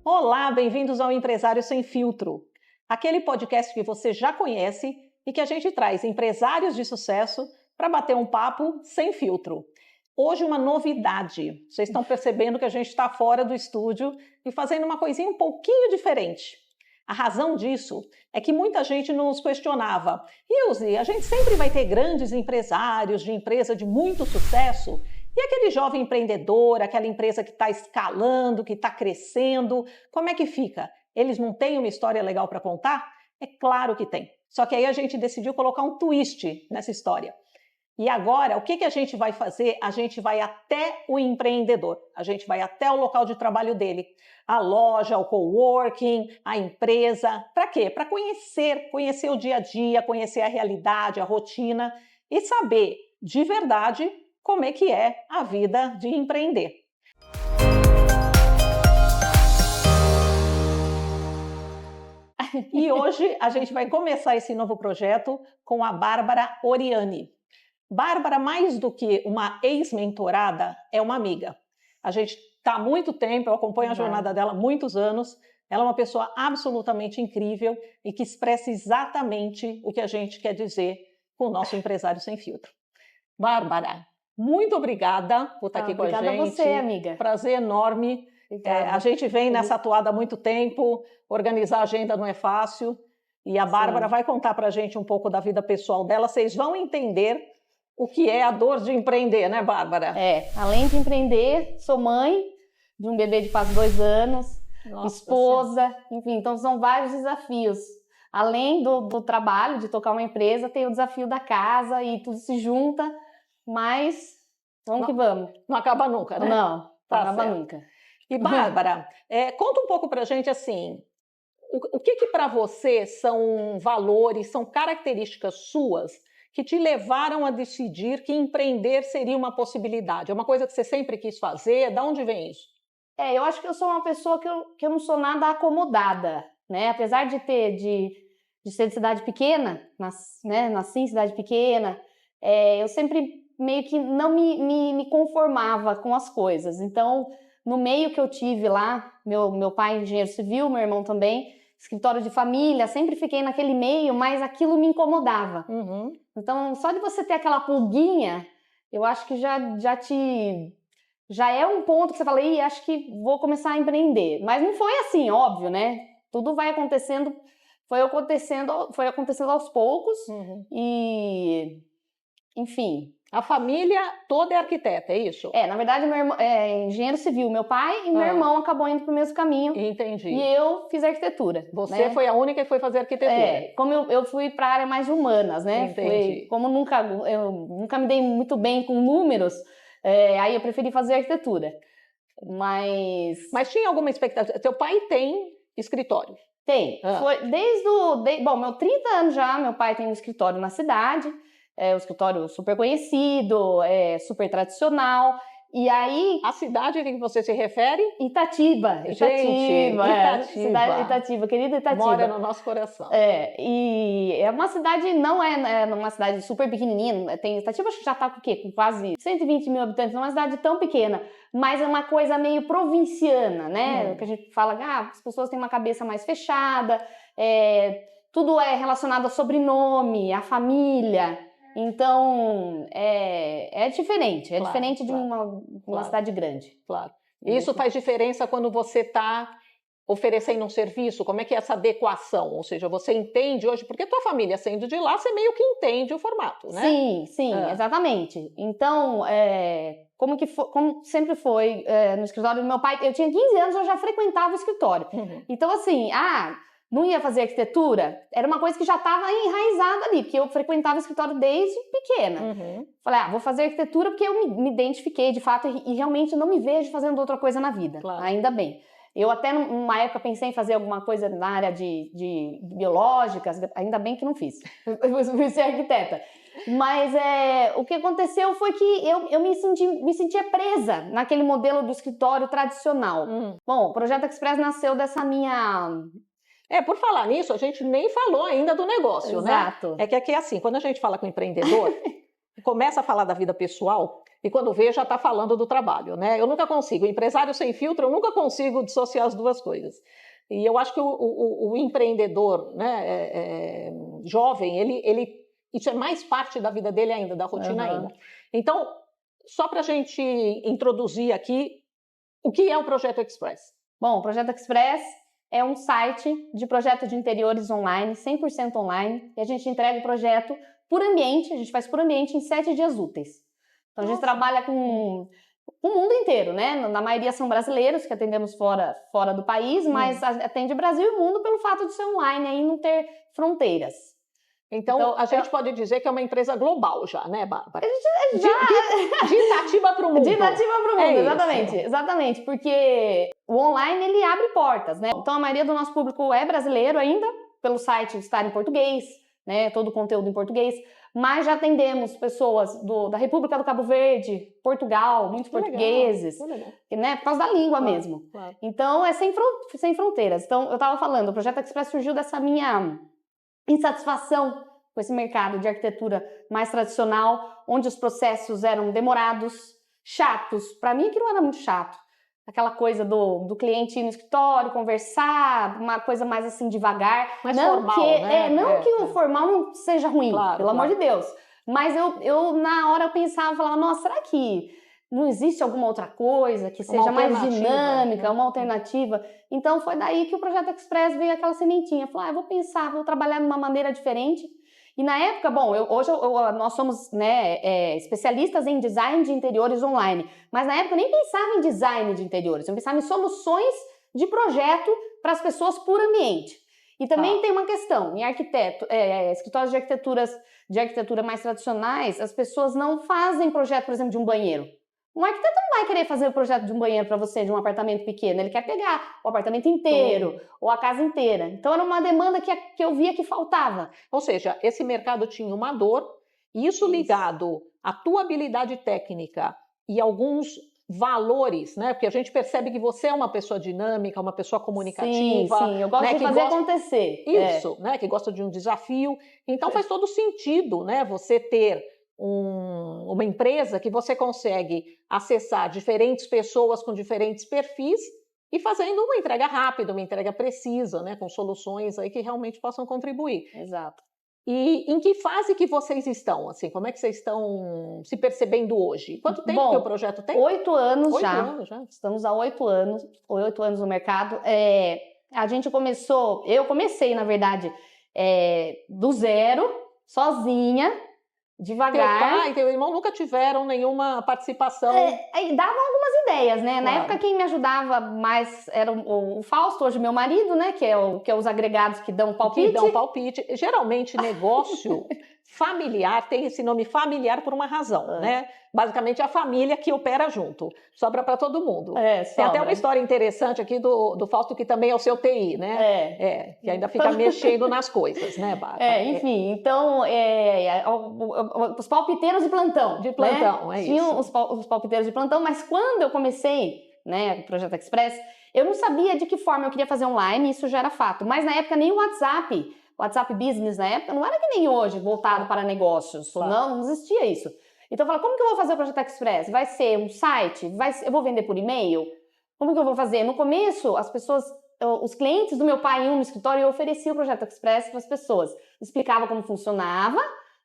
Olá, bem-vindos ao Empresário Sem Filtro, aquele podcast que você já conhece e que a gente traz empresários de sucesso para bater um papo sem filtro. Hoje uma novidade, vocês estão percebendo que a gente está fora do estúdio e fazendo uma coisinha um pouquinho diferente. A razão disso é que muita gente nos questionava: Ilse, a gente sempre vai ter grandes empresários de empresa de muito sucesso? E aquele jovem empreendedor, aquela empresa que está escalando, que está crescendo, como é que fica? Eles não têm uma história legal para contar? É claro que tem. Só que aí a gente decidiu colocar um twist nessa história. E agora, o que a gente vai fazer? A gente vai até o empreendedor, a gente vai até o local de trabalho dele, a loja, o coworking, a empresa. Para quê? Para conhecer o dia a dia, conhecer a realidade, a rotina e saber de verdade como é que é a vida de empreender. E hoje a gente vai começar esse novo projeto com a Bárbara Oriani. Bárbara, mais do que uma ex-mentorada, é uma amiga. A gente está há muito tempo, eu acompanho a jornada dela há muitos anos. Ela é uma pessoa absolutamente incrível e que expressa exatamente o que a gente quer dizer com o nosso Empresário Sem Filtro. Bárbara, muito obrigada por estar aqui com a gente. Obrigada a você, amiga. Prazer enorme. A gente vem nessa atuada há muito tempo, organizar a agenda não é fácil. E a Bárbara vai contar para a gente um pouco da vida pessoal dela. Vocês vão entender o que é a dor de empreender, né, Bárbara? Além de empreender, sou mãe de um bebê de quase 2 anos, esposa, enfim, então são vários desafios. Além do trabalho, de tocar uma empresa, tem o desafio da casa e tudo se junta, mas vamos que vamos. Não acaba nunca, né? Não acaba nunca. E Bárbara, conta um pouco pra gente assim, o que para você são valores, são características suas que te levaram a decidir que empreender seria uma possibilidade? É uma coisa que você sempre quis fazer? De onde vem isso? Eu acho que eu sou uma pessoa que eu não sou nada acomodada, né? Apesar de ser de cidade pequena, nasci em cidade pequena, eu sempre meio que não me conformava com as coisas. Então, no meio que eu tive lá, meu pai é engenheiro civil, meu irmão também, escritório de família, sempre fiquei naquele meio, mas aquilo me incomodava. Uhum. Então, só de você ter aquela pulguinha, eu acho que já é um ponto que você fala, acho que vou começar a empreender. Mas não foi assim, óbvio, né? Tudo vai acontecendo, foi acontecendo aos poucos e, enfim. A família toda é arquiteta, é isso? Na verdade, meu irmão é engenheiro civil, meu pai, e meu irmão acabou indo para o mesmo caminho. Entendi. E eu fiz arquitetura. Você foi a única que foi fazer arquitetura. Como eu fui para a área mais de humanas, né? Entendi. Como eu nunca me dei muito bem com números, aí eu preferi fazer arquitetura. Mas tinha alguma expectativa? Teu pai tem escritório? Tem. Foi meu 30 anos já, meu pai tem um escritório na cidade. Um escritório super conhecido, super tradicional. E aí... A cidade a que você se refere? Itatiba. Cidade de Itatiba, querida Itatiba. Mora no nosso coração. E é uma cidade, não é uma cidade super pequenininha. Itatiba acho que já está com o quê? Com quase 120 mil habitantes. Não é uma cidade tão pequena, mas é uma coisa meio provinciana, né? Que a gente fala que as pessoas têm uma cabeça mais fechada, tudo é relacionado a sobrenome, a família. Então, é diferente. Diferente de uma cidade grande. Claro. Isso faz diferença quando você está oferecendo um serviço? Como é que é essa adequação? Ou seja, você entende hoje, porque tua família sendo de lá, você meio que entende o formato, né? Sim, exatamente. Então, como sempre foi no escritório do meu pai, eu tinha 15 anos, eu já frequentava o escritório. Então, assim, não ia fazer arquitetura? Era uma coisa que já estava enraizada ali, porque eu frequentava o escritório desde pequena. Falei, vou fazer arquitetura porque eu me identifiquei de fato e realmente não me vejo fazendo outra coisa na vida. Claro. Ainda bem. Eu até numa época pensei em fazer alguma coisa na área de biológicas, ainda bem que não fiz. Eu fui ser arquiteta. Mas o que aconteceu foi que eu me sentia presa naquele modelo do escritório tradicional. Bom, o Projeto Express nasceu dessa minha... Por falar nisso, a gente nem falou ainda do negócio, Exato. né? É que aqui é assim, quando a gente fala com o empreendedor, começa a falar da vida pessoal e quando vê já está falando do trabalho, né? Eu nunca consigo, empresário sem filtro, eu nunca consigo dissociar as duas coisas. E eu acho que o empreendedor, né, jovem, isso é mais parte da vida dele ainda, da rotina ainda. Então, só para a gente introduzir aqui, o que é o Projeto Express? Bom, o Projeto Express é um site de projeto de interiores online, 100% online, e a gente entrega o projeto por ambiente, a gente faz por ambiente em 7 dias úteis. Então, a gente trabalha com o mundo inteiro, né? Na maioria são brasileiros que atendemos fora do país, mas atende Brasil e mundo pelo fato de ser online e não ter fronteiras. Então, a gente pode dizer que é uma empresa global já, né, Bárbara? De Itativa para o mundo. De Itativa para o mundo, exatamente. Porque o online, ele abre portas, né? Então, a maioria do nosso público é brasileiro ainda, pelo site estar em português, né? Todo o conteúdo em português. Mas já atendemos pessoas da República do Cabo Verde, Portugal, muitos portugueses, né? Por causa da língua mesmo. Claro. Então, é sem fronteiras. Então, eu estava falando, o Projeto Express surgiu dessa minha insatisfação com esse mercado de arquitetura mais tradicional, onde os processos eram demorados, chatos. Para mim, aquilo era muito chato. Aquela coisa do cliente ir no escritório, conversar, uma coisa mais assim devagar. Mais formal, né? Não que o formal não seja ruim, pelo amor de Deus. Mas eu na hora eu pensava, falava, nossa, será que não existe alguma outra coisa que seja mais dinâmica, uma alternativa? Então foi daí que o Projeto Express veio aquela sementinha. Falei, eu vou pensar, vou trabalhar de uma maneira diferente. E na época, bom, hoje nós somos, né, especialistas em design de interiores online, mas na época eu nem pensava em design de interiores, eu pensava em soluções de projeto para as pessoas por ambiente. E também tem uma questão, em escritórios de arquitetura mais tradicionais, as pessoas não fazem projeto, por exemplo, de um banheiro. Um arquiteto não vai querer fazer o projeto de um banheiro para você, de um apartamento pequeno. Ele quer pegar o apartamento inteiro ou a casa inteira. Então, era uma demanda que eu via que faltava. Ou seja, esse mercado tinha uma dor, e isso ligado à tua habilidade técnica e alguns valores, né? Porque a gente percebe que você é uma pessoa dinâmica, uma pessoa comunicativa. Sim, eu gosto de fazer acontecer. Isso, né? Que gosta de um desafio. Então, faz todo sentido, né? Você ter uma empresa que você consegue acessar diferentes pessoas com diferentes perfis e fazendo uma entrega rápida, uma entrega precisa, né, com soluções aí que realmente possam contribuir. Exato. E em que fase que vocês estão, assim, como é que vocês estão se percebendo hoje? Quanto tempo que o projeto tem? 8 anos já. 8 anos já. Estamos há 8 anos no mercado. A gente eu comecei, na verdade, do zero, sozinha, devagar. Teu pai e teu irmão nunca tiveram nenhuma participação? Davam algumas ideias, né? Claro. Na época quem me ajudava mais era o Fausto, hoje meu marido, né? Que é os agregados que dão palpite. Que dão palpite. Geralmente negócio familiar tem esse nome familiar por uma razão, né? Basicamente a família que opera junto. Sobra para todo mundo. Tem até uma história interessante aqui do Fausto, que também é o seu TI, né? Que ainda fica mexendo nas coisas, né, Bárbara? Enfim, então, os palpiteiros de plantão. De plantão, né? Tinham os palpiteiros de plantão, mas quando eu comecei, né, o Projeto Express, eu não sabia de que forma eu queria fazer online, isso já era fato. Mas na época nem o WhatsApp Business na época não era que nem hoje, voltado para negócios. Claro. Não existia isso. Então eu falei, como que eu vou fazer o Projeto Express? Vai ser um site? Eu vou vender por e-mail? Como que eu vou fazer? No começo, os clientes do meu pai iam no escritório e eu oferecia o Projeto Express para as pessoas. Explicava como funcionava,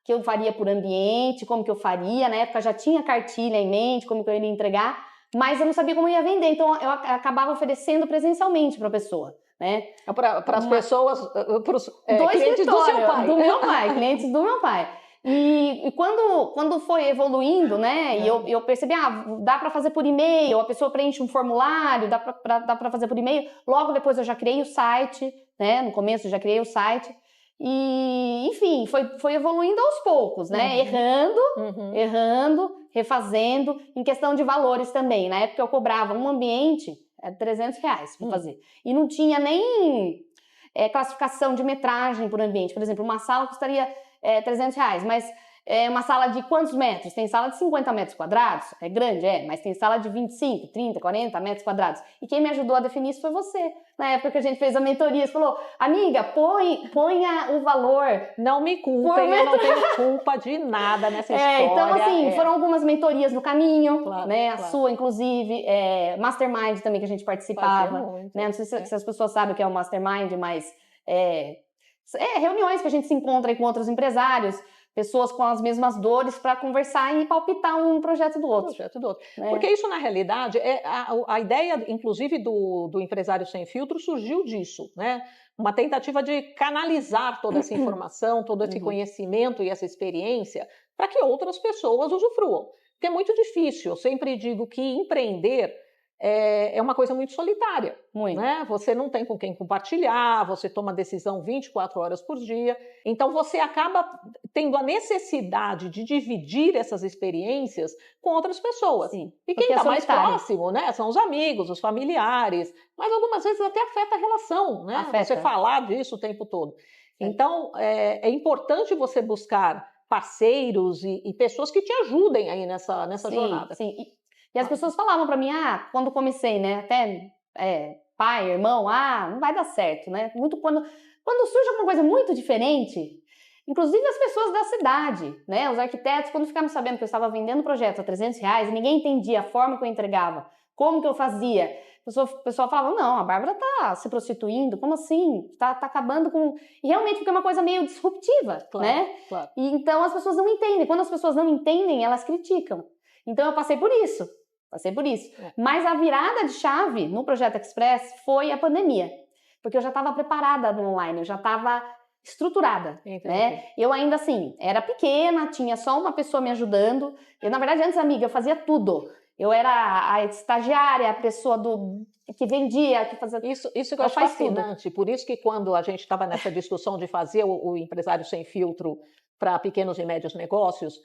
que eu faria por ambiente, como que eu faria. Na época já tinha cartilha em mente, como que eu iria entregar, mas eu não sabia como eu ia vender. Então eu acabava oferecendo presencialmente para a pessoa. Né? Para as pessoas, para os clientes do seu pai. Do meu pai, clientes do meu pai. E quando foi evoluindo, né, e eu percebi, dá para fazer por e-mail, a pessoa preenche um formulário, dá para fazer por e-mail. Logo depois eu já criei o site, né, no começo eu já criei o site. E, enfim, foi evoluindo aos poucos, né, errando, refazendo, em questão de valores também. Na época eu cobrava um ambiente, R$300 para fazer. E não tinha nem classificação de metragem por ambiente. Por exemplo, uma sala custaria R$300, mas uma sala de quantos metros? Tem sala de 50 metros quadrados, é grande, mas tem sala de 25, 30, 40 metros quadrados. E quem me ajudou a definir isso foi você. Na época que a gente fez a mentoria, você falou, amiga, ponha o valor. Não me culpem, eu não tenho culpa de nada nessa história. Então, assim, foram algumas mentorias no caminho, claro, né? claro. A sua, inclusive, Mastermind também que a gente participava. Muito, né? Não sei se as pessoas sabem o que é o Mastermind, mas reuniões que a gente se encontra aí com outros empresários, pessoas com as mesmas dores para conversar e palpitar um projeto do outro. Né? Porque isso, na realidade, a ideia, inclusive, do Empresário Sem Filtro surgiu disso, né? Uma tentativa de canalizar toda essa informação, todo esse conhecimento e essa experiência para que outras pessoas usufruam. Porque é muito difícil, eu sempre digo que empreender é uma coisa muito solitária. Muito. Né? Você não tem com quem compartilhar, você toma decisão 24 horas por dia, então você acaba tendo a necessidade de dividir essas experiências com outras pessoas. Sim, e quem está mais próximo, né, são os amigos, os familiares, mas algumas vezes até afeta a relação, né? Você falar disso o tempo todo. Então, é importante você buscar parceiros e pessoas que te ajudem aí nessa jornada. Sim. E as pessoas falavam para mim, quando comecei, né, até pai, irmão, não vai dar certo, né? Muito quando surge alguma coisa muito diferente, inclusive as pessoas da cidade, né? Os arquitetos, quando ficaram sabendo que eu estava vendendo projeto a R$300 e ninguém entendia a forma que eu entregava, como que eu fazia, o pessoal falava, não, a Bárbara tá se prostituindo, como assim? Tá acabando com... E realmente porque é uma coisa meio disruptiva, né? Claro. E então as pessoas não entendem. Quando as pessoas não entendem, elas criticam. Então eu passei por isso. Mas a virada de chave no Projeto Express foi a pandemia. Porque eu já estava preparada no online, eu já estava estruturada. Né? Eu ainda assim, era pequena, tinha só uma pessoa me ajudando. Eu, na verdade, antes, amiga, eu fazia tudo. Eu era a estagiária, a pessoa que vendia, que fazia... Isso que eu acho fascinante. Tudo. Por isso que quando a gente estava nessa discussão de fazer o Empresário Sem Filtro para pequenos e médios negócios,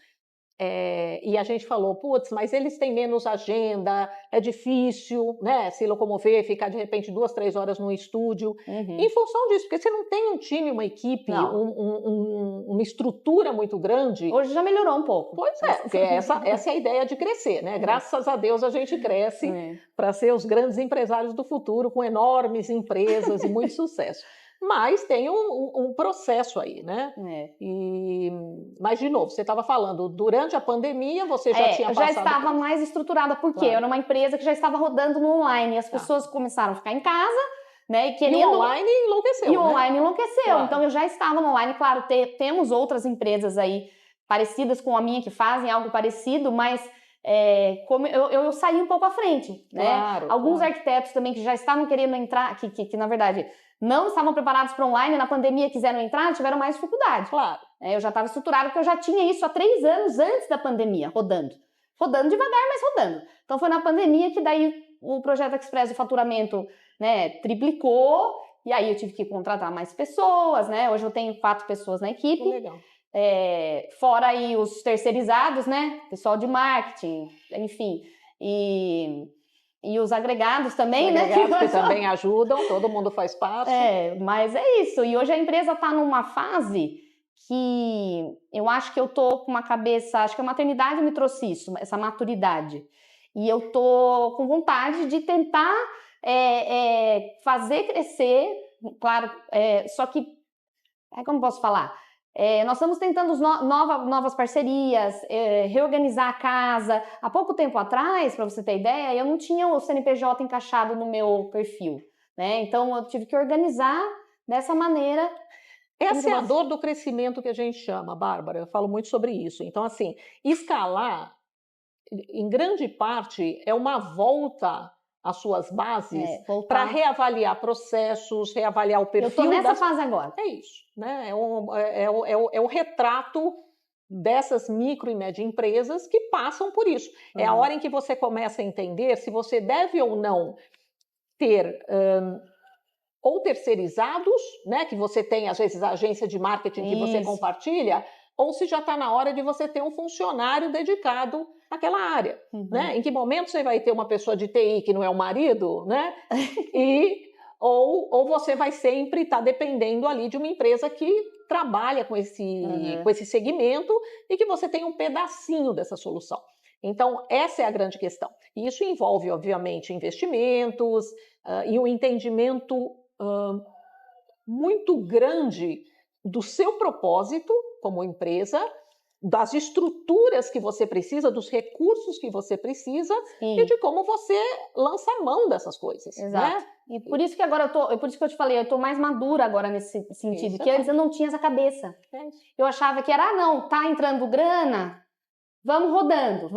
e a gente falou, putz, mas eles têm menos agenda, é difícil, né, se locomover, ficar de repente 2, 3 horas no estúdio, em função disso, porque você não tem um time, uma equipe, uma estrutura muito grande. Hoje já melhorou um pouco. Pois porque essa é a ideia de crescer, né? Graças a Deus a gente cresce para ser os grandes empresários do futuro, com enormes empresas e muito sucesso. Mas tem um processo aí, né? Mas, de novo, você estava falando, durante a pandemia você já tinha passado... Já estava mais estruturada, porque era uma empresa que já estava rodando no online. As pessoas começaram a ficar em casa, né? E o online enlouqueceu. O online enlouqueceu. Então, eu já estava no online. Claro, temos outras empresas aí parecidas com a minha que fazem algo parecido, mas... como eu saí um pouco à frente, né? Alguns arquitetos também que já estavam querendo entrar, que na verdade não estavam preparados para online, na pandemia quiseram entrar, tiveram mais dificuldade. Eu já estava estruturada porque eu já tinha isso há 3 anos antes da pandemia, rodando devagar, mas rodando. Então foi na pandemia que daí o Projeto Express, o faturamento, né, triplicou, e aí eu tive que contratar mais pessoas, né? Hoje eu tenho 4 pessoas na equipe. Legal. Fora aí os terceirizados, né? Pessoal de marketing, enfim. E os agregados também, né? Que também ajudam, todo mundo faz parte. Mas é isso. E hoje a empresa está numa fase que eu acho que eu tô com uma cabeça... Acho que a maternidade me trouxe isso, essa maturidade. E eu tô com vontade de tentar fazer crescer, claro, só que... como posso falar? Nós estamos tentando novas parcerias, reorganizar a casa. Há pouco tempo atrás, para você ter ideia, eu não tinha o CNPJ encaixado no meu perfil, né? Então, eu tive que organizar dessa maneira. Essa é a dor do crescimento que a gente chama, Bárbara. Eu falo muito sobre isso. Então, assim, escalar, em grande parte, é uma volta às suas bases para reavaliar processos, reavaliar o perfil. Eu estou nessa fase agora. É isso, né? É o retrato dessas micro e média empresas que passam por isso. É a hora em que você começa a entender se você deve ou não ter ou terceirizados, né? Que você tem, às vezes, a agência de marketing que você compartilha, ou se já está na hora de você ter um funcionário dedicado àquela área, né? Em que momento você vai ter uma pessoa de TI que não é o marido, né? Ou você vai sempre estar dependendo ali de uma empresa que trabalha com esse segmento e que você tem um pedacinho dessa solução. Então, essa é a grande questão. E isso envolve, obviamente, investimentos e um entendimento muito grande do seu propósito como empresa, das estruturas que você precisa, dos recursos que você precisa e de como você lança a mão dessas coisas. Exato. Né? E por isso que agora por isso que eu te falei, eu tô mais madura agora nesse sentido, que antes eu não tinha essa cabeça. Eu achava que era, não, tá entrando grana, vamos rodando,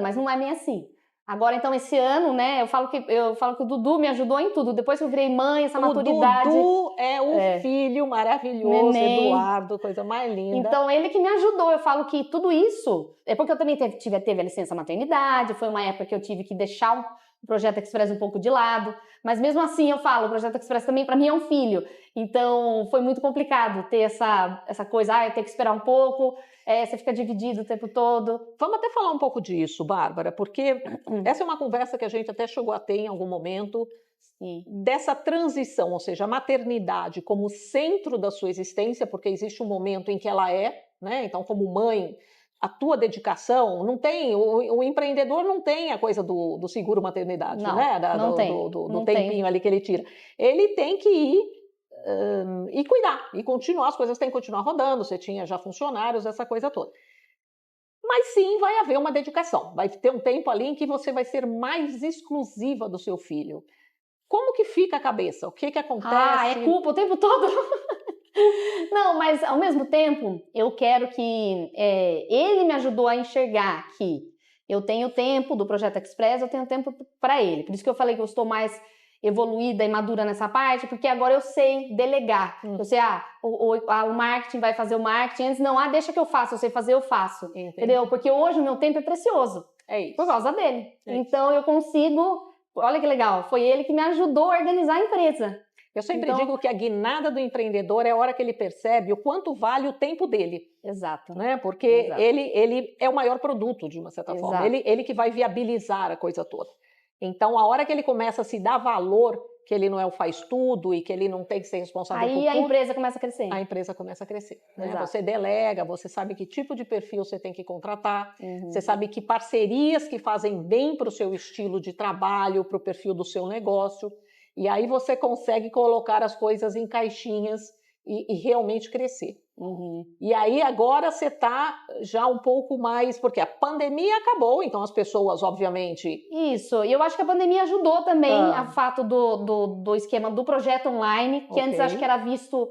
mas não é bem assim. Agora, então, esse ano, né, eu falo que o Dudu me ajudou em tudo. Depois que eu virei mãe, essa maturidade... O Dudu é o filho maravilhoso, neném. Eduardo, coisa mais linda. Então, ele que me ajudou. Eu falo que tudo isso... É porque eu também teve a licença maternidade, foi uma época que eu tive que deixar o Projeto Express um pouco de lado. Mas mesmo assim, eu falo, o Projeto Express também, para mim, é um filho. Então, foi muito complicado ter essa coisa, eu tenho que esperar um pouco... você fica dividido o tempo todo. Vamos até falar um pouco disso, Bárbara, porque essa é uma conversa que a gente até chegou a ter em algum momento, dessa transição, ou seja, a maternidade como centro da sua existência, porque existe um momento em que ela né? Então, como mãe, a tua dedicação, não tem, o empreendedor não tem a coisa do seguro maternidade, não, né? Não tem. Do tempinho ali que ele tira. Ele tem que ir e cuidar, e continuar, as coisas têm que continuar rodando, você tinha já funcionários, essa coisa toda. Mas sim, vai haver uma dedicação, vai ter um tempo ali em que você vai ser mais exclusiva do seu filho. Como que fica a cabeça? O que acontece? É culpa o tempo todo? Não, mas ao mesmo tempo, eu quero que ele me ajudou a enxergar que eu tenho tempo do Projeto Express, eu tenho tempo para ele. Por isso que eu falei que eu estou mais evoluída e madura nessa parte, porque agora eu sei delegar. Eu sei, o marketing vai fazer o marketing, antes não, deixa que eu faço, eu sei fazer, eu faço. Entendi. Entendeu? Porque hoje o meu tempo é precioso. É isso. Por causa dele. Então eu consigo, olha que legal, foi ele que me ajudou a organizar a empresa. Eu sempre digo que a guinada do empreendedor é a hora que ele percebe o quanto vale o tempo dele. Exato. Né? Porque ele é o maior produto, de uma certa forma. Ele que vai viabilizar a coisa toda. Então, a hora que ele começa a se dar valor, que ele não é o faz tudo e que ele não tem que ser responsável por tudo... Aí a empresa começa a crescer. A empresa começa a crescer. Né? Você delega, você sabe que tipo de perfil você tem que contratar, você sabe que parcerias que fazem bem para o seu estilo de trabalho, para o perfil do seu negócio, e aí você consegue colocar as coisas em caixinhas e realmente crescer. E aí agora você está já um pouco mais, porque a pandemia acabou, então as pessoas, obviamente... Isso, e eu acho que a pandemia ajudou também a fato do esquema do projeto online, que antes acho que era visto,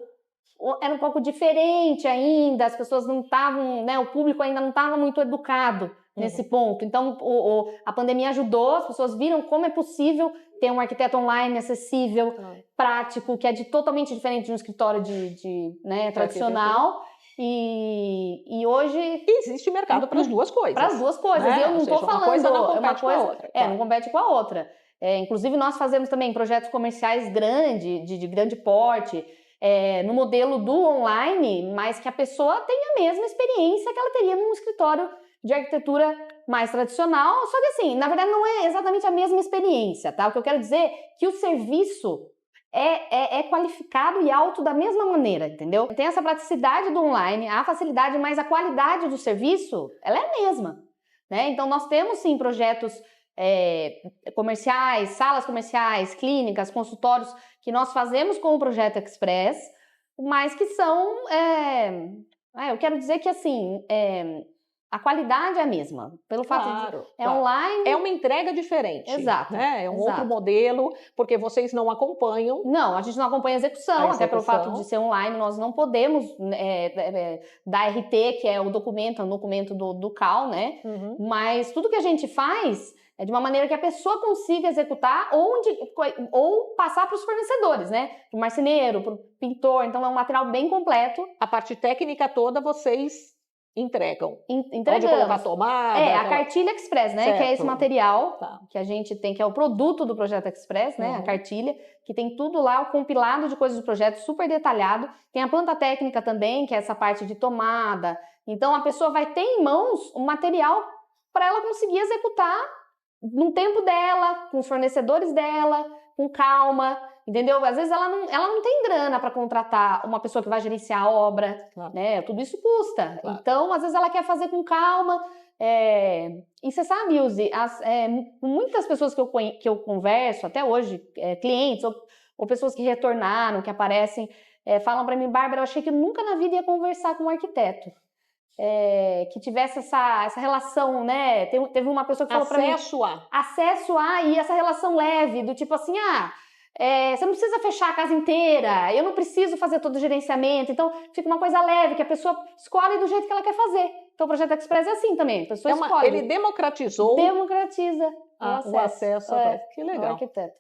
era um pouco diferente ainda, as pessoas não estavam, né, o público ainda não estava muito educado nesse ponto. Então a pandemia ajudou, as pessoas viram como é possível ter um arquiteto online acessível, prático, que é totalmente diferente de um escritório né, tradicional. E hoje... Existe mercado para as duas coisas. Para as duas coisas. Né? Eu não estou falando... Uma coisa não compete com a outra. Não compete com a outra. Inclusive, nós fazemos também projetos comerciais grandes, de grande porte, no modelo do online, mas que a pessoa tenha a mesma experiência que ela teria num escritório de arquitetura mais tradicional, só que assim, na verdade não é exatamente a mesma experiência, tá? O que eu quero dizer é que o serviço é qualificado e alto da mesma maneira, entendeu? Tem essa praticidade do online, a facilidade, mas a qualidade do serviço, ela é a mesma, né? Então nós temos sim projetos comerciais, salas comerciais, clínicas, consultórios, que nós fazemos com o Projeto Express, mas que são, eu quero dizer que assim, a qualidade é a mesma, pelo fato de online... É uma entrega diferente. Exato. Né? É um outro modelo, porque vocês não acompanham. Não, a gente não acompanha a execução, até pelo fato de ser online, nós não podemos dar RT, que é o documento do CAL, né? Mas tudo que a gente faz é de uma maneira que a pessoa consiga executar ou passar para os fornecedores, né? Para o marceneiro, para o pintor, então é um material bem completo. A parte técnica toda vocês... entregam. Entregamos. Onde colocar a tomada. A cartilha Express, né? Certo. Que é esse material que a gente tem, que é o produto do Projeto Express, né? A cartilha, que tem tudo lá, o compilado de coisas do projeto, super detalhado. Tem a planta técnica também, que é essa parte de tomada. Então, a pessoa vai ter em mãos o material para ela conseguir executar no tempo dela, com os fornecedores dela, com calma. entendeu? Às vezes ela não tem grana para contratar uma pessoa que vai gerenciar a obra, Claro. né? Tudo isso custa. Claro. Então, às vezes ela quer fazer com calma. E você sabe, Ilse, muitas pessoas que eu converso até hoje, clientes ou pessoas que retornaram, que aparecem, falam para mim, Bárbara, eu achei que eu nunca na vida ia conversar com um arquiteto. Que tivesse essa relação, né? Teve uma pessoa que falou para mim... Acesso a, e essa relação leve, do tipo assim, você não precisa fechar a casa inteira, eu não preciso fazer todo o gerenciamento, então fica uma coisa leve, que a pessoa escolhe do jeito que ela quer fazer. Então o Projeto Express é assim também, a pessoa escolhe. Ele democratizou... Democratiza o acesso que legal. ao arquiteto.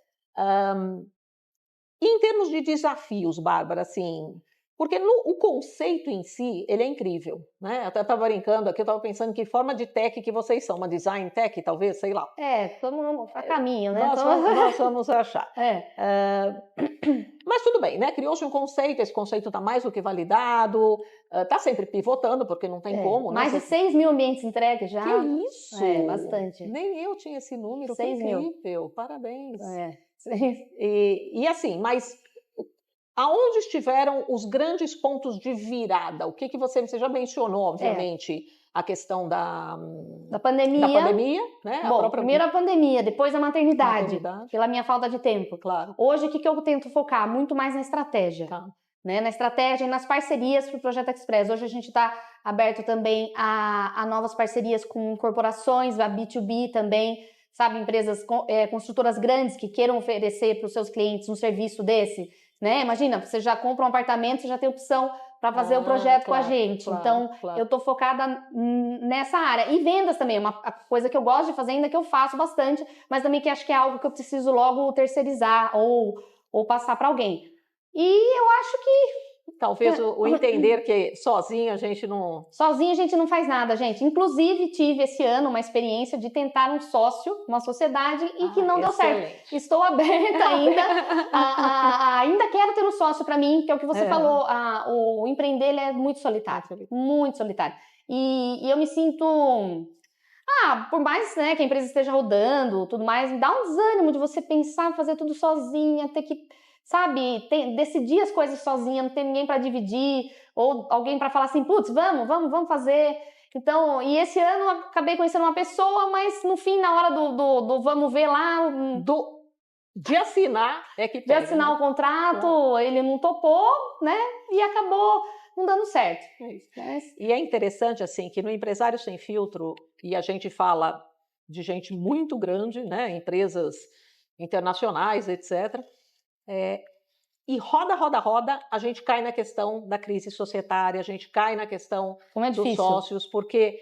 E em termos de desafios, Bárbara, assim... Porque o conceito em si, ele é incrível, né? Eu até estava brincando aqui, eu estava pensando que forma de tech que vocês são, uma design tech, talvez, sei lá. Estamos a caminho, né? Nós vamos achar. Mas tudo bem, né? Criou-se um conceito, esse conceito está mais do que validado, está sempre pivotando, porque não tem como. Mais de 6 mil ambientes entregues já. Que isso? Bastante. Nem eu tinha esse número, 6 mil. Incrível, parabéns. Sim. E assim, mas... Aonde estiveram os grandes pontos de virada? O que você já mencionou, obviamente, a questão da pandemia. Da pandemia, né? Bom, primeiro a pandemia, depois a maternidade, pela minha falta de tempo. Claro. Hoje, o que eu tento focar? Muito mais na estratégia. Né? Na estratégia e nas parcerias para o Projeto Express. Hoje a gente está aberto também a novas parcerias com corporações, a B2B também, sabe? Empresas, construtoras grandes que queiram oferecer para os seus clientes um serviço desse. Né? Imagina, você já compra um apartamento, você já tem opção para fazer o projeto com a gente. Então, eu estou focada nessa área. E vendas também, uma coisa que eu gosto de fazer, ainda que eu faço bastante, mas também que acho que é algo que eu preciso logo terceirizar ou passar para alguém. E eu acho que... Talvez o entender que sozinho a gente não... Sozinho a gente não faz nada, gente. Inclusive, tive esse ano uma experiência de tentar um sócio, uma sociedade, e que não deu certo. Estou aberta ainda. Ainda quero ter um sócio para mim, que é o que você falou. O empreender ele é muito solitário. Muito solitário. E eu me sinto... por mais, né, que a empresa esteja rodando, tudo mais, dá um desânimo de você pensar, fazer tudo sozinha, ter que... Sabe, decidir as coisas sozinha, não ter ninguém para dividir, ou alguém para falar assim, putz, vamos fazer. Então, e esse ano eu acabei conhecendo uma pessoa, mas no fim, na hora do vamos ver lá... De assinar de assinar o contrato, ele não topou, né, e acabou não dando certo. E é interessante, assim, que no Empresário Sem Filtro, e a gente fala de gente muito grande, né, empresas internacionais, etc., e roda, a gente cai na questão da crise societária, a gente cai na questão dos sócios, porque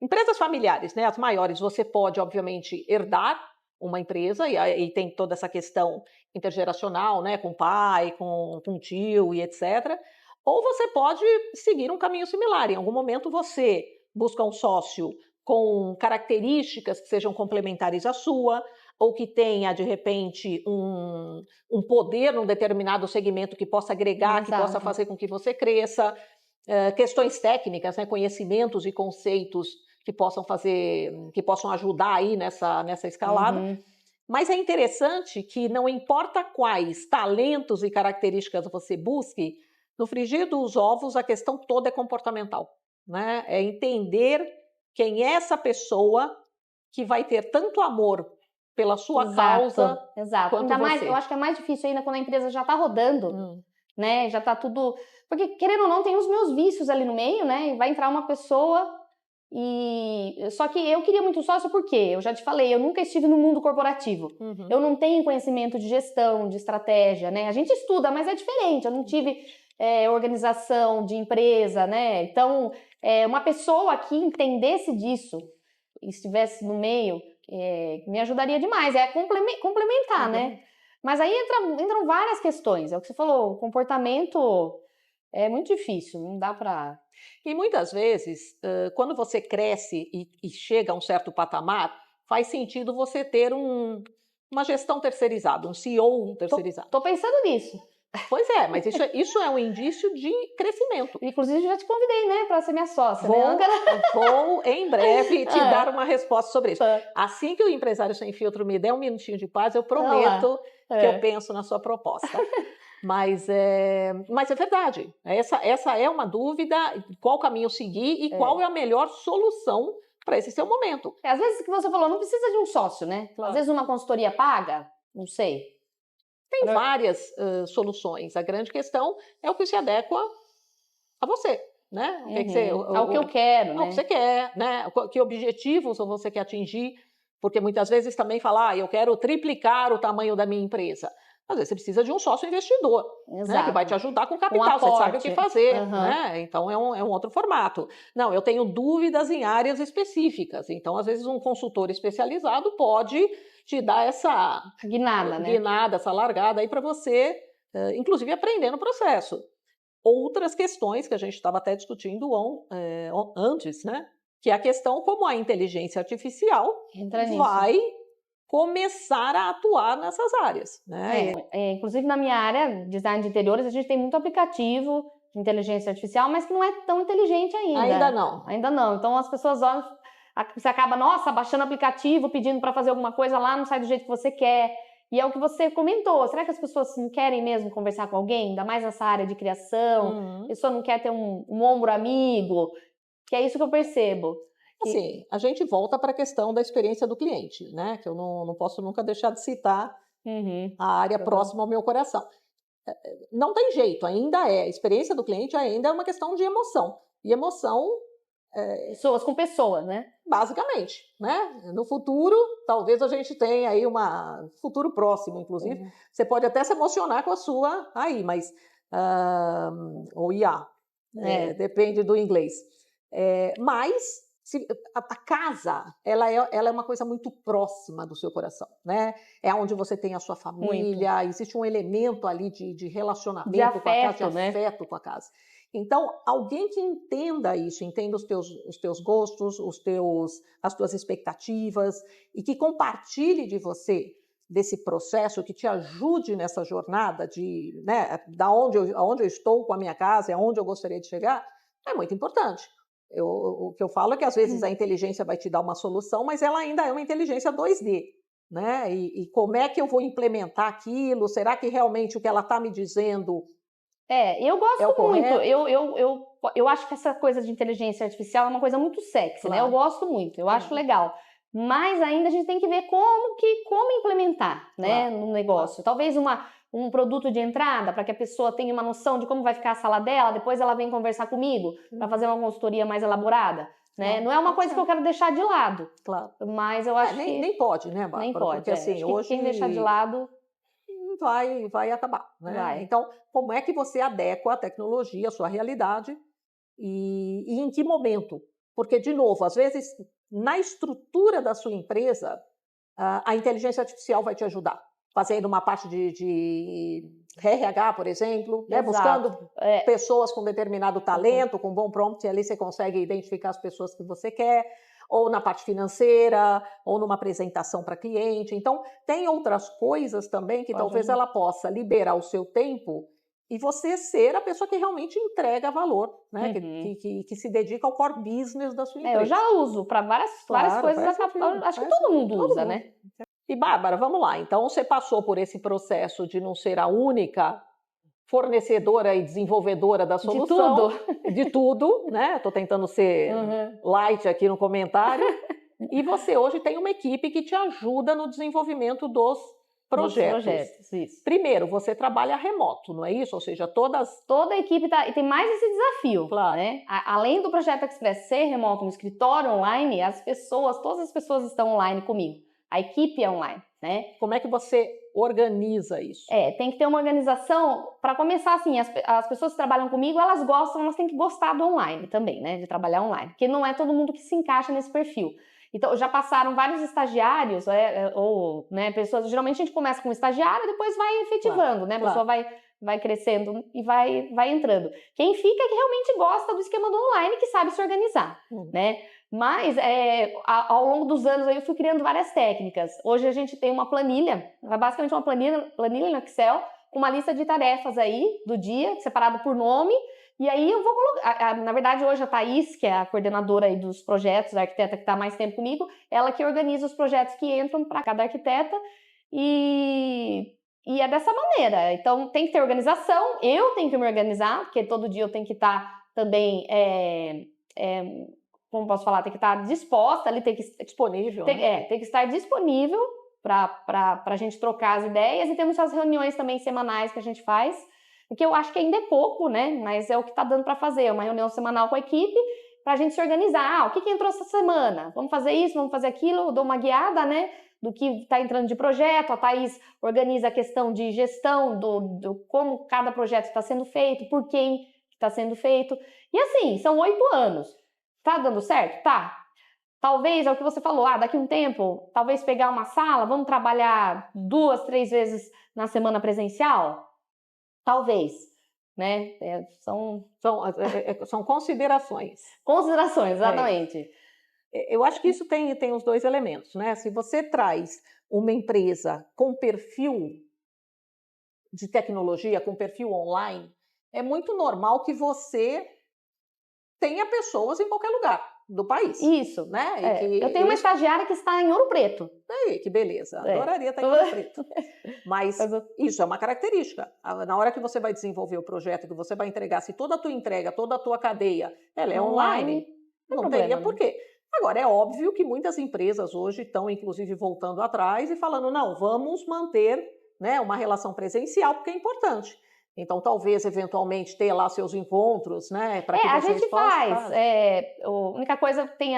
empresas familiares, né, as maiores, você pode, obviamente, herdar uma empresa, e tem toda essa questão intergeracional, né, com o pai, com o tio e etc., ou você pode seguir um caminho similar. Em algum momento você busca um sócio com características que sejam complementares à sua, ou que tenha, de repente, um poder num determinado segmento que possa agregar, que possa fazer com que você cresça, questões técnicas, né, conhecimentos e conceitos que possam ajudar aí nessa escalada. Mas é interessante que não importa quais talentos e características você busque, no frigir dos ovos a questão toda é comportamental, né? É entender quem é essa pessoa que vai ter tanto amor pela sua causa. Exato. Ainda mais, eu acho que é mais difícil ainda quando a empresa já está rodando, né? Já está tudo... Porque, querendo ou não, tem os meus vícios ali no meio, né? E vai entrar uma pessoa Só que eu queria muito sócio porque, eu já te falei, eu nunca estive no mundo corporativo. Eu não tenho conhecimento de gestão, de estratégia, né? A gente estuda, mas é diferente. Eu não tive organização de empresa, né? Então, uma pessoa que entendesse disso e estivesse no meio... me ajudaria demais, complementar, né? Mas aí entram várias questões, é o que você falou, o comportamento é muito difícil, não dá pra... E muitas vezes, quando você cresce e chega a um certo patamar, faz sentido você ter uma gestão terceirizada, um CEO terceirizado. Tô pensando nisso. Pois é, mas isso é um indício de crescimento. Inclusive, já te convidei, né, para ser minha sócia. Vou em breve te dar uma resposta sobre isso. Assim que o Empresário Sem Filtro me der um minutinho de paz, eu prometo que eu penso na sua proposta. Mas é verdade. Essa é uma dúvida, qual caminho seguir e qual é a melhor solução para esse seu momento. Às vezes, que você falou, não precisa de um sócio, né? Às vezes uma consultoria paga, não sei. Tem várias soluções. A grande questão é o que se adequa a você, né? Ao que eu quero, né? Ao que você quer, né? Que objetivos você quer atingir? Porque muitas vezes também fala, eu quero triplicar o tamanho da minha empresa. Às vezes você precisa de um sócio investidor, né, que vai te ajudar com capital, você sabe o que fazer, né? Então é um outro formato. Não, eu tenho dúvidas em áreas específicas, então às vezes um consultor especializado pode te dar essa guinada, essa largada aí para você, inclusive aprender no processo. Outras questões que a gente estava até discutindo antes, né? Que é a questão como a inteligência artificial vai começar a atuar nessas áreas, né? Inclusive na minha área, design de interiores, a gente tem muito aplicativo de inteligência artificial, mas que não é tão inteligente ainda. Ainda não. Então as pessoas olham, você acaba, baixando aplicativo, pedindo para fazer alguma coisa lá, não sai do jeito que você quer. E é o que você comentou, será que as pessoas não querem mesmo conversar com alguém, ainda mais nessa área de criação? A pessoa não quer ter um ombro amigo, que é isso que eu percebo. Assim, a gente volta para a questão da experiência do cliente, né? Que eu não posso nunca deixar de citar a área próxima ao meu coração. Não tem jeito, a experiência do cliente ainda é uma questão de emoção. E emoção... pessoas com pessoas, né? Basicamente, né? No futuro, talvez a gente tenha aí futuro próximo, inclusive. Você pode até se emocionar com a sua mas... ou IA, depende do inglês. Mas... a casa, ela é uma coisa muito próxima do seu coração, né? É onde você tem a sua família, existe um elemento ali de relacionamento de afeto, com a casa, de né? afeto com a casa. Então, alguém que entenda isso, entenda os teus gostos, as tuas expectativas e que compartilhe de você desse processo, que te ajude nessa jornada aonde eu estou com a minha casa, aonde eu gostaria de chegar, é muito importante. O que eu falo é que às vezes a inteligência vai te dar uma solução, mas ela ainda é uma inteligência 2D, né? E como é que eu vou implementar aquilo? Será que realmente o que ela está me dizendo eu gosto muito. Eu acho que essa coisa de inteligência artificial é uma coisa muito sexy, né? Eu gosto muito, eu acho legal. Mas ainda a gente tem que ver como implementar, né, no negócio. Talvez um produto de entrada para que a pessoa tenha uma noção de como vai ficar a sala dela, depois ela vem conversar comigo para fazer uma consultoria mais elaborada, né? Não é uma coisa que eu quero deixar de lado. Claro. Mas eu acho que... Nem pode, né, Bárbara? Nem pode, porque assim, hoje... quem deixar de lado... vai acabar, né? Então, como é que você adequa a tecnologia à sua realidade e em que momento? Porque, de novo, às vezes, na estrutura da sua empresa, a inteligência artificial vai te ajudar. Fazendo uma parte de RH, por exemplo, né? Buscando pessoas com determinado talento, com bom prompt, e ali você consegue identificar as pessoas que você quer, ou na parte financeira, ou numa apresentação para cliente. Então, tem outras coisas também que talvez ela possa liberar o seu tempo e você ser a pessoa que realmente entrega valor, né? Que se dedica ao core business da sua empresa. Eu já uso para várias coisas, acho que todo mundo usa, né? E, Bárbara, vamos lá. Então, você passou por esse processo de não ser a única fornecedora e desenvolvedora da solução. De tudo, né? Estou tentando ser light aqui no comentário. E você hoje tem uma equipe que te ajuda no desenvolvimento dos projetos. Isso. Primeiro, você trabalha remoto, não é isso? Ou seja, toda a equipe e tem mais esse desafio, claro, né? Além do Projeto Express ser remoto, um escritório online, todas as pessoas estão online comigo. A equipe é online, né? Como é que você organiza isso? Tem que ter uma organização. Para começar, assim, as pessoas que trabalham comigo, elas têm que gostar do online também, né? De trabalhar online. Porque não é todo mundo que se encaixa nesse perfil. Então, já passaram vários estagiários, pessoas... Geralmente a gente começa com um estagiário e depois vai efetivando, né? A pessoa vai crescendo e vai entrando. Quem fica é que realmente gosta do esquema do online, que sabe se organizar, né? Mas, ao longo dos anos, eu fui criando várias técnicas. Hoje a gente tem uma planilha, basicamente uma planilha no Excel, com uma lista de tarefas aí do dia, separado por nome, e aí eu vou colocar, na verdade hoje a Thaís, que é a coordenadora aí dos projetos, a arquiteta que está mais tempo comigo, ela que organiza os projetos que entram para cada arquiteta, e é dessa maneira. Então tem que ter organização, eu tenho que me organizar, porque todo dia eu tenho que estar também, como posso falar, tem que estar disposta ali, tem que disponível. Tem que estar disponível para a gente trocar as ideias, e temos as reuniões também semanais que a gente faz, o que eu acho que ainda é pouco, né? Mas é o que está dando para fazer, uma reunião semanal com a equipe, para a gente se organizar. O que entrou essa semana? Vamos fazer isso, vamos fazer aquilo, eu dou uma guiada, né? Do que está entrando de projeto, a Thaís organiza a questão de gestão, do como cada projeto está sendo feito, por quem está sendo feito. E assim, são 8 anos. Tá dando certo? Tá. Talvez, é o que você falou, daqui a um tempo, talvez pegar uma sala, vamos trabalhar 2, 3 vezes na semana presencial? Talvez, né? São considerações. Considerações, exatamente. Eu acho que isso tem os dois elementos, né? Se você traz uma empresa com perfil de tecnologia, com perfil online, é muito normal que você tenha pessoas em qualquer lugar do país. Isso, né? Eu tenho uma estagiária que está em Ouro Preto. Aí, que beleza. Adoraria estar em Ouro Preto. Mas isso é uma característica. Na hora que você vai desenvolver o projeto, que você vai entregar, se toda a tua entrega, toda a tua cadeia, ela é online, não teria por quê. Agora, é óbvio que muitas empresas hoje estão, inclusive, voltando atrás e falando, não, vamos manter, né, uma relação presencial, porque é importante. Então, talvez, eventualmente, ter lá seus encontros, né? Para que a gente faz. A única coisa, tem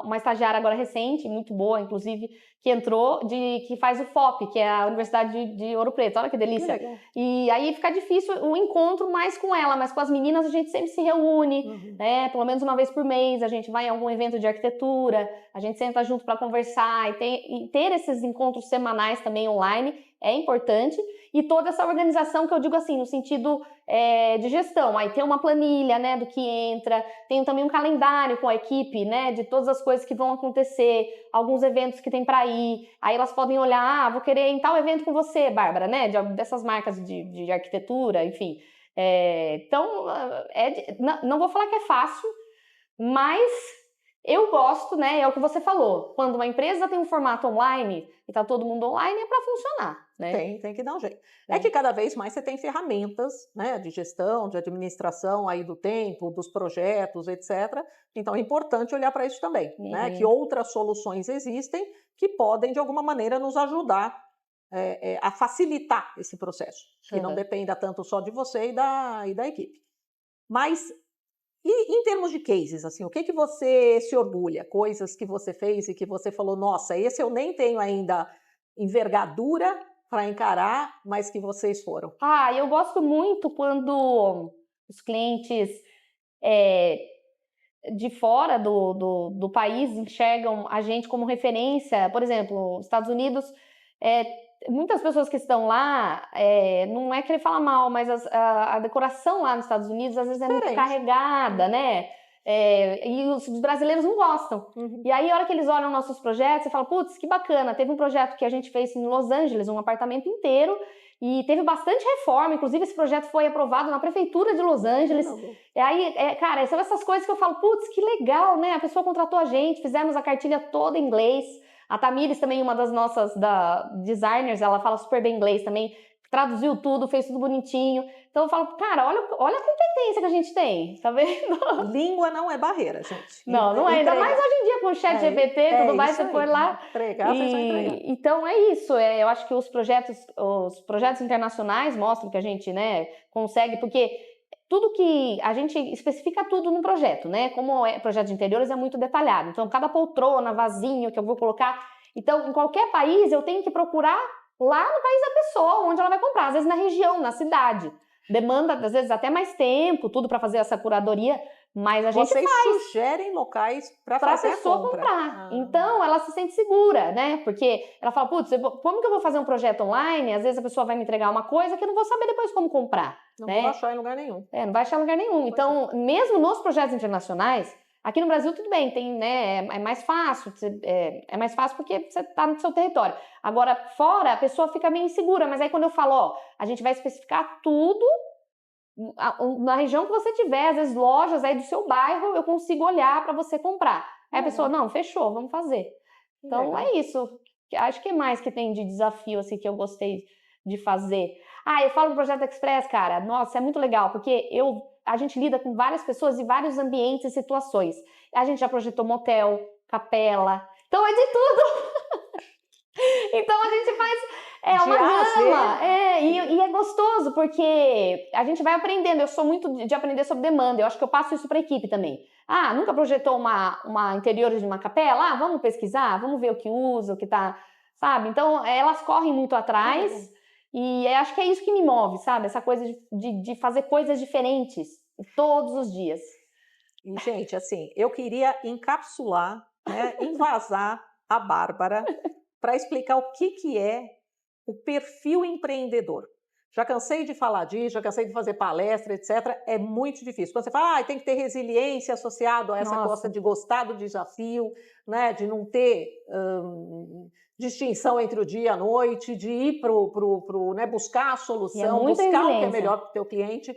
uma estagiária agora recente, muito boa, inclusive, que entrou, que faz o FOP, que é a Universidade de Ouro Preto. Olha que delícia. E aí fica difícil o encontro mais com ela, mas com as meninas a gente sempre se reúne, né? Pelo menos uma vez por mês, a gente vai em algum evento de arquitetura, a gente senta junto para conversar, e ter esses encontros semanais também online é importante. E toda essa organização que eu digo assim, no sentido de gestão. Aí tem uma planilha, né, do que entra, tem também um calendário com a equipe, né, de todas as coisas que vão acontecer, alguns eventos que tem para ir. Aí elas podem olhar, vou querer ir em tal evento com você, Bárbara, né, dessas marcas de arquitetura, enfim. Então, não vou falar que é fácil, mas eu gosto, né, é o que você falou. Quando uma empresa tem um formato online e tá todo mundo online, é para funcionar. Né? Tem que dar um jeito. É que cada vez mais você tem ferramentas, né, de gestão, de administração aí do tempo, dos projetos, etc. Então é importante olhar para isso também, né? Que outras soluções existem que podem, de alguma maneira, nos ajudar a facilitar esse processo, que não dependa tanto só de você e da equipe. Mas, e em termos de cases, assim, o que você se orgulha? Coisas que você fez e que você falou, nossa, esse eu nem tenho ainda envergadura para encarar, mas que vocês foram? Eu gosto muito quando os clientes de fora do país enxergam a gente como referência. Por exemplo, os Estados Unidos, muitas pessoas que estão lá, não é querer falar mal, mas a decoração lá nos Estados Unidos às vezes é muito carregada, né? E os brasileiros não gostam. E aí, a hora que eles olham nossos projetos, você fala, putz, que bacana, teve um projeto que a gente fez em Los Angeles, um apartamento inteiro, e teve bastante reforma, inclusive esse projeto foi aprovado na prefeitura de Los Angeles. E aí, cara, são essas coisas que eu falo, putz, que legal, né? A pessoa contratou a gente, fizemos a cartilha toda em inglês. A Tamires também, uma das nossas designers, ela fala super bem inglês também, traduziu tudo, fez tudo bonitinho. Então eu falo, cara, olha a competência que a gente tem, tá vendo? Língua não é barreira, gente. Não é, ainda mais hoje em dia com o chat GPT, tudo mais, você põe lá. Então é isso, eu acho que os projetos internacionais mostram que a gente, né, consegue, porque tudo que a gente especifica tudo no projeto, né? Como projeto de interiores é muito detalhado. Então, cada poltrona, vasinho que eu vou colocar. Então, em qualquer país, eu tenho que procurar lá no país da pessoa, onde ela vai comprar. Às vezes na região, na cidade. Demanda, às vezes, até mais tempo, tudo para fazer essa curadoria. Mas a gente Vocês sugerem locais para fazer a pessoa comprar. Então, ela se sente segura, né? Porque ela fala, putz, como que eu vou fazer um projeto online? Às vezes a pessoa vai me entregar uma coisa que eu não vou saber depois como comprar. Não vou achar em lugar nenhum. Não vai achar em lugar nenhum. Então, mesmo nos projetos internacionais, Aqui no Brasil tudo bem, tem, né, é mais fácil, é mais fácil porque você está no seu território. Agora, fora, a pessoa fica meio insegura, mas aí quando eu falo, ó, a gente vai especificar tudo na região que você tiver, às vezes lojas aí do seu bairro, eu consigo olhar para você comprar. Aí a pessoa, não, fechou, vamos fazer. Então é isso. Acho que mais que tem de desafio, assim, que eu gostei de fazer. Eu falo do Projeto Express, cara, nossa, é muito legal, porque a gente lida com várias pessoas e vários ambientes e situações. A gente já projetou motel, capela, então é de tudo. Então a gente faz uma gama, e é gostoso, porque a gente vai aprendendo. Eu sou muito de aprender sob demanda, eu acho que eu passo isso para a equipe também. Nunca projetou uma interior de uma capela? Vamos pesquisar, vamos ver o que usa, o que tá, sabe? Então elas correm muito atrás. E acho que é isso que me move, sabe? Essa coisa de fazer coisas diferentes todos os dias. E, gente, assim, eu queria encapsular, né, envasar a Bárbara para explicar o que é o perfil empreendedor. Já cansei de falar disso, já cansei de fazer palestra, etc. É muito difícil. Quando você fala, tem que ter resiliência associado a essa coisa de gostar do desafio, né, de não ter distinção entre o dia e a noite, de ir né, buscar a solução, buscar o que é melhor para o teu cliente.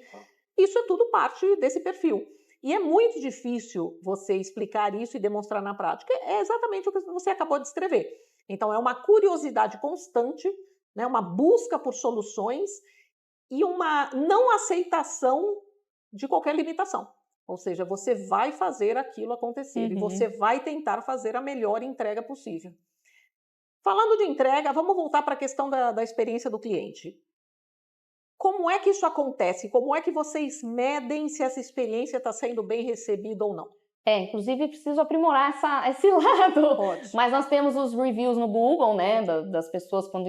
Isso é tudo parte desse perfil. E é muito difícil você explicar isso e demonstrar na prática. É exatamente o que você acabou de descrever. Então, é uma curiosidade constante, né, uma busca por soluções e uma não aceitação de qualquer limitação. Ou seja, você vai fazer aquilo acontecer e você vai tentar fazer a melhor entrega possível. Falando de entrega, vamos voltar para a questão da experiência do cliente. Como é que isso acontece? Como é que vocês medem se essa experiência está sendo bem recebida ou não? Inclusive preciso aprimorar esse lado. Pode. Mas nós temos os reviews no Google, né, das pessoas quando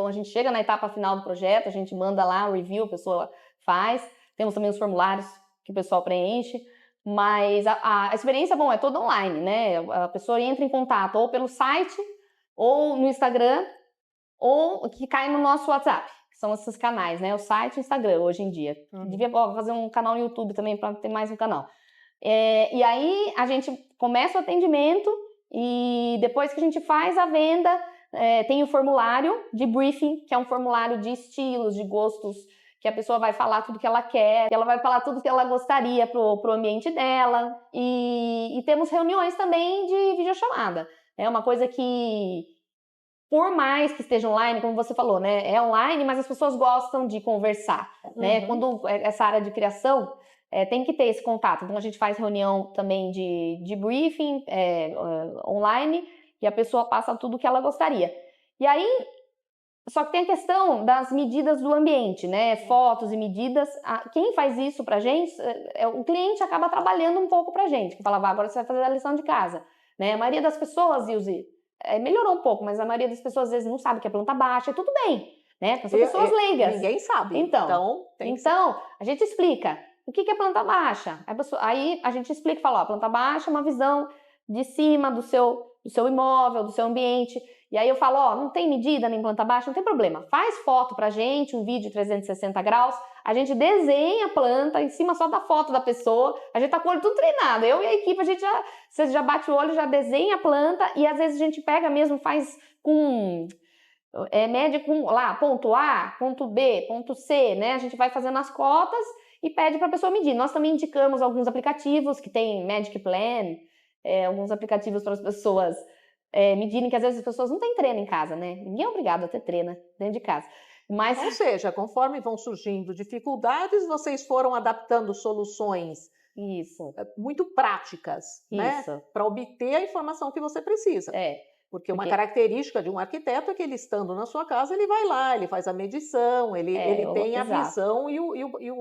a gente chega na etapa final do projeto, a gente manda lá o review, a pessoa faz. Temos também os formulários que o pessoal preenche. Mas a experiência, é toda online, né? A pessoa entra em contato ou pelo site, ou no Instagram, ou que cai no nosso WhatsApp. São esses canais, né? O site e o Instagram, hoje em dia. Devia fazer um canal no YouTube também, para ter mais um canal. E aí a gente começa o atendimento e depois que a gente faz a venda, tem o formulário de briefing, que é um formulário de estilos, de gostos, que a pessoa vai falar tudo que ela quer, ela vai falar tudo que ela gostaria pro ambiente dela. E temos reuniões também de videochamada. É uma coisa que, por mais que esteja online, como você falou, né, é online, mas as pessoas gostam de conversar, né? Quando essa área de criação tem que ter esse contato. Então a gente faz reunião também de briefing online e a pessoa passa tudo o que ela gostaria. E aí, só que tem a questão das medidas do ambiente, né? Fotos e medidas. Quem faz isso pra gente, o cliente acaba trabalhando um pouco pra gente, que fala, agora você vai fazer a lição de casa, né? A maioria das pessoas, Ilse, melhorou um pouco, mas a maioria das pessoas às vezes não sabe que é planta baixa, e tudo bem, né? Porque são pessoas leigas. Ninguém sabe. Então a gente explica o que é planta baixa. Aí a gente explica e fala, planta baixa é uma visão de cima do seu imóvel, do seu ambiente. E aí eu falo, não tem medida nem planta baixa, não tem problema. Faz foto pra gente, um vídeo 360 graus, a gente desenha a planta em cima só da foto da pessoa, a gente tá com o olho tudo treinado. Eu e a equipe, você já bate o olho, já desenha a planta e às vezes a gente pega mesmo, faz com... mede com lá, ponto A, ponto B, ponto C, né? A gente vai fazendo as cotas e pede para a pessoa medir. Nós também indicamos alguns aplicativos que tem Magic Plan, alguns aplicativos para as pessoas medirem, que às vezes as pessoas não têm treino em casa, né? Ninguém é obrigado a ter treino dentro de casa. Mas... Ou seja, conforme vão surgindo dificuldades, vocês foram adaptando soluções muito práticas, né? Para obter a informação que você precisa. Porque uma característica de um arquiteto é que ele, estando na sua casa, ele vai lá, ele faz a medição, ele tem a visão e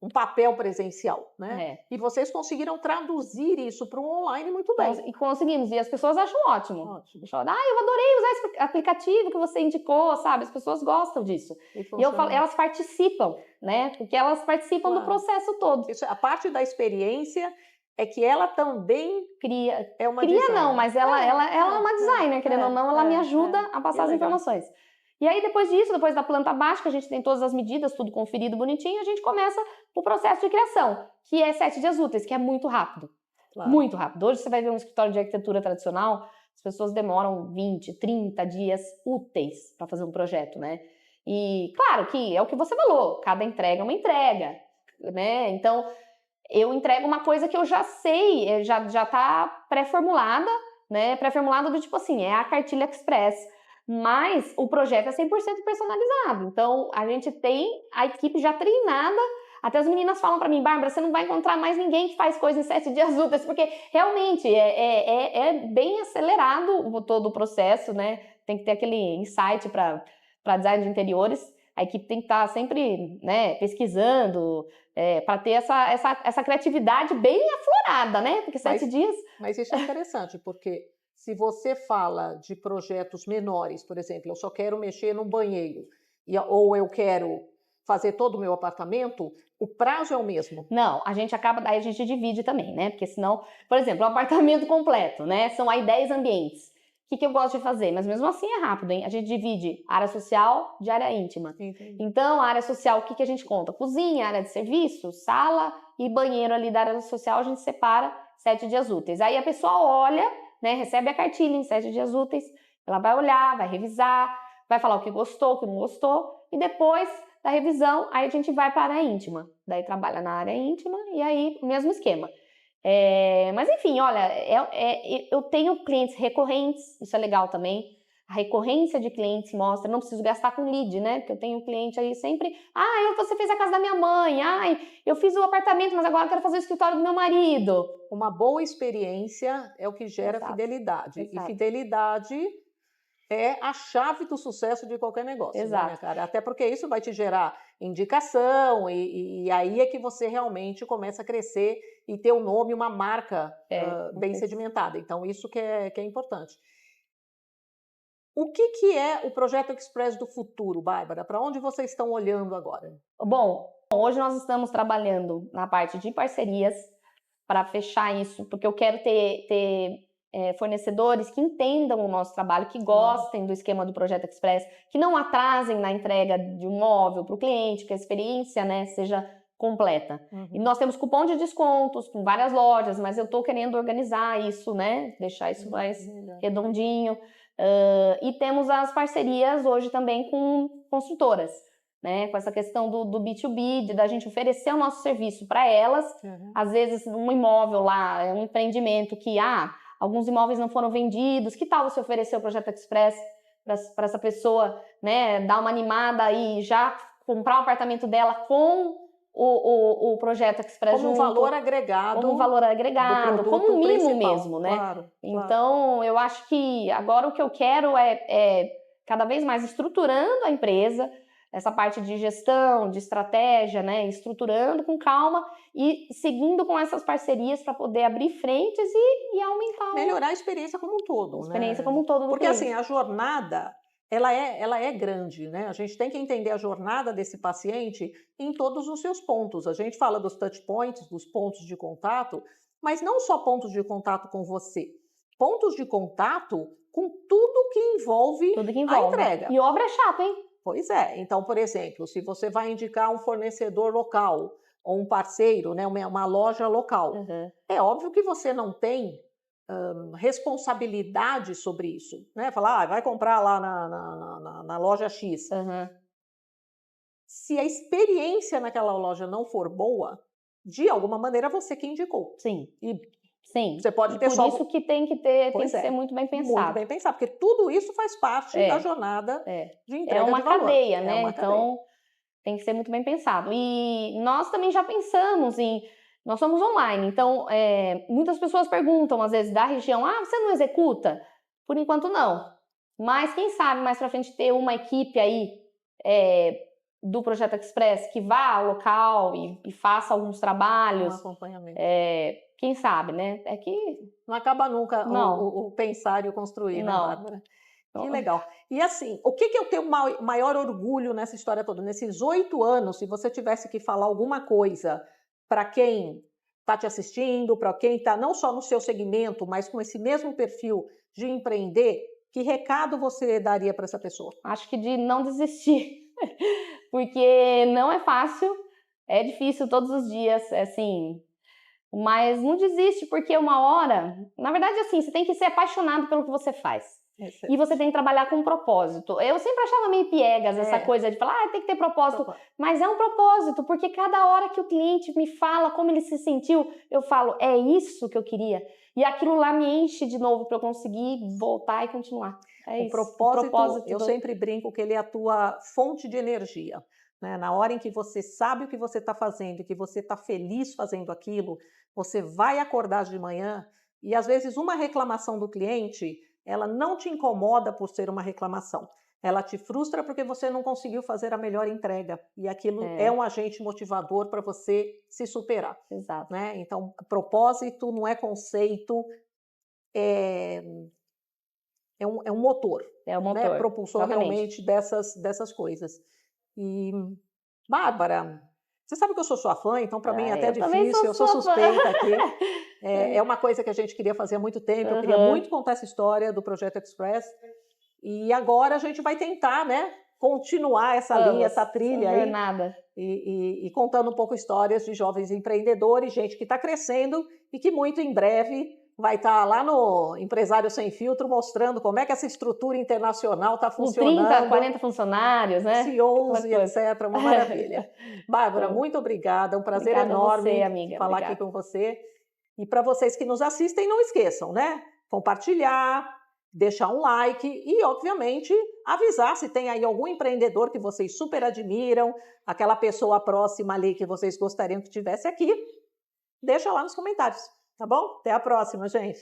um papel presencial, né? E vocês conseguiram traduzir isso para o online muito bem. E conseguimos, e as pessoas acham ótimo. Eu adorei usar esse aplicativo que você indicou, sabe? As pessoas gostam disso. E eu falo, elas participam, né? Porque elas participam do processo todo. Isso, a parte da experiência é que ela também cria. É uma cria designer. Não, mas ela é uma designer, querendo ou não, ela me ajuda a passar as informações. E aí, depois disso, depois da planta baixa, que a gente tem todas as medidas, tudo conferido bonitinho, a gente começa o processo de criação, que é 7 dias úteis, que é muito rápido. Claro. Muito rápido. Hoje você vai ver um escritório de arquitetura tradicional, as pessoas demoram 20, 30 dias úteis para fazer um projeto, né? E claro que é o que você falou, cada entrega é uma entrega, né? Então, eu entrego uma coisa que eu já sei, já tá pré-formulada, né? Pré-formulada do tipo assim, é a cartilha Express. Mas o projeto é 100% personalizado. Então, a gente tem a equipe já treinada. Até as meninas falam para mim, Bárbara, você não vai encontrar mais ninguém que faz coisa em 7 dias úteis, porque realmente é bem acelerado todo o processo, né? Tem que ter aquele insight para design de interiores. A equipe tem que estar sempre, né, pesquisando, para ter essa criatividade bem aflorada, né? Porque 7 dias... Mas isso é interessante, porque se você fala de projetos menores, por exemplo, eu só quero mexer num banheiro, ou eu quero fazer todo o meu apartamento, o prazo é o mesmo. Não, daí a gente divide também, né? Porque senão, por exemplo, um apartamento completo, né? São aí 10 ambientes. O que eu gosto de fazer? Mas mesmo assim é rápido, hein? A gente divide área social de área íntima. Entendi. Então, a área social, o que a gente conta? Cozinha, área de serviço, sala e banheiro ali da área social, a gente separa 7 dias úteis. Aí a pessoa olha, né? Recebe a cartilha em 7 dias úteis, ela vai olhar, vai revisar, vai falar o que gostou, o que não gostou, e depois da revisão, aí a gente vai para a área íntima. Daí trabalha na área íntima e aí o mesmo esquema. Mas enfim, olha, eu tenho clientes recorrentes, isso é legal também. A recorrência de clientes mostra, não preciso gastar com lead, né? Porque eu tenho cliente aí sempre, você fez a casa da minha mãe, eu fiz o apartamento, mas agora eu quero fazer o escritório do meu marido. Uma boa experiência é o que gera Exato. fidelidade. Exato. E fidelidade é a chave do sucesso de qualquer negócio, Exato. Né, minha cara? Até porque isso vai te gerar indicação e aí é que você realmente começa a crescer e ter um nome, uma marca bem sedimentada. Então, isso que é importante. O que é o Projeto Express do futuro, Bárbara? Para onde vocês estão olhando agora? Bom, hoje nós estamos trabalhando na parte de parcerias para fechar isso, porque eu quero ter fornecedores que entendam o nosso trabalho, que gostem do esquema do Projeto Express, que não atrasem na entrega de um móvel para o cliente, que a experiência, né, seja completa. E nós temos cupom de descontos com várias lojas, mas eu estou querendo organizar isso, né, deixar isso mais redondinho. E temos as parcerias hoje também com construtoras, né, com essa questão do B2B, da gente oferecer o nosso serviço para elas. Às vezes um imóvel lá é um empreendimento que alguns imóveis não foram vendidos, que tal você oferecer o Projeto Express para essa pessoa, né, dar uma animada e já comprar o apartamento dela com o Projeto Express como junto, valor agregado, como um valor agregado, como um mimo principal. mesmo, né? Claro. Então, eu acho que agora o que eu quero é cada vez mais estruturando a empresa, essa parte de gestão, de estratégia, né? Estruturando com calma e seguindo com essas parcerias para poder abrir frentes e aumentar... Melhorar a experiência como um todo. A experiência, né? como um todo do Porque cliente. assim, a jornada, ela é grande, né? A gente tem que entender a jornada desse paciente em todos os seus pontos. A gente fala dos touch points, dos pontos de contato, mas não só pontos de contato com você. Pontos de contato com tudo que envolve a entrega. E obra é chato, hein? Pois é. Então, por exemplo, se você vai indicar um fornecedor local ou um parceiro, né, uma loja local, é óbvio que você não tem responsabilidade sobre isso, né? Falar, vai comprar lá na loja X. Se a experiência naquela loja não for boa, de alguma maneira você que indicou. Sim. E sim. Você pode ter por isso que tem que ser muito bem pensado. Muito bem pensado, porque tudo isso faz parte da jornada de entrega de valor. É uma cadeia, né? Então tem que ser muito bem pensado. E nós também já pensamos nós somos online, então muitas pessoas perguntam, às vezes, da região, você não executa? Por enquanto, não. Mas quem sabe mais pra frente ter uma equipe aí do Projeto Express que vá ao local e faça alguns trabalhos. Um acompanhamento. Quem sabe, né? É que... Não acaba nunca o pensar e o construir, né, Bárbara? Que legal. E assim, o que eu tenho maior orgulho nessa história toda? Nesses 8 anos, se você tivesse que falar alguma coisa para quem está te assistindo, para quem está não só no seu segmento, mas com esse mesmo perfil de empreender, que recado você daria para essa pessoa? Acho que de não desistir, porque não é fácil, é difícil todos os dias, assim... Mas não desiste, porque uma hora... Na verdade, assim, você tem que ser apaixonado pelo que você faz. E você tem que trabalhar com um propósito. Eu sempre achava meio piegas essa coisa de falar, tem que ter propósito. Mas é um propósito, porque cada hora que o cliente me fala como ele se sentiu, eu falo, é isso que eu queria. E aquilo lá me enche de novo para eu conseguir voltar e continuar. É isso. O propósito eu sempre brinco que ele é a tua fonte de energia. Né? Na hora em que você sabe o que você está fazendo e que você está feliz fazendo aquilo, você vai acordar de manhã e às vezes uma reclamação do cliente, ela não te incomoda por ser uma reclamação. Ela te frustra porque você não conseguiu fazer a melhor entrega. E aquilo é um agente motivador para você se superar. Exato. Né? Então, propósito não é conceito, é um motor. É o motor. Né? Propulsor realmente dessas coisas. E, Bárbara, você sabe que eu sou sua fã, então para mim é até difícil, eu sou suspeita aqui. É uma coisa que a gente queria fazer há muito tempo, eu queria muito contar essa história do Projeto Express. E agora a gente vai tentar, né, continuar essa linha, essa trilha aí. E contando um pouco histórias de jovens empreendedores, gente que está crescendo e que muito em breve vai estar lá no Empresário Sem Filtro mostrando como é que essa estrutura internacional está funcionando. 30, 40 funcionários, né? CEOs e etc. Uma maravilha. Bárbara, muito obrigada. É um prazer enorme falar aqui com você. E para vocês que nos assistem, não esqueçam, né? Compartilhar, deixar um like e, obviamente, avisar se tem aí algum empreendedor que vocês super admiram, aquela pessoa próxima ali que vocês gostariam que tivesse aqui. Deixa lá nos comentários. Tá bom? Até a próxima, gente!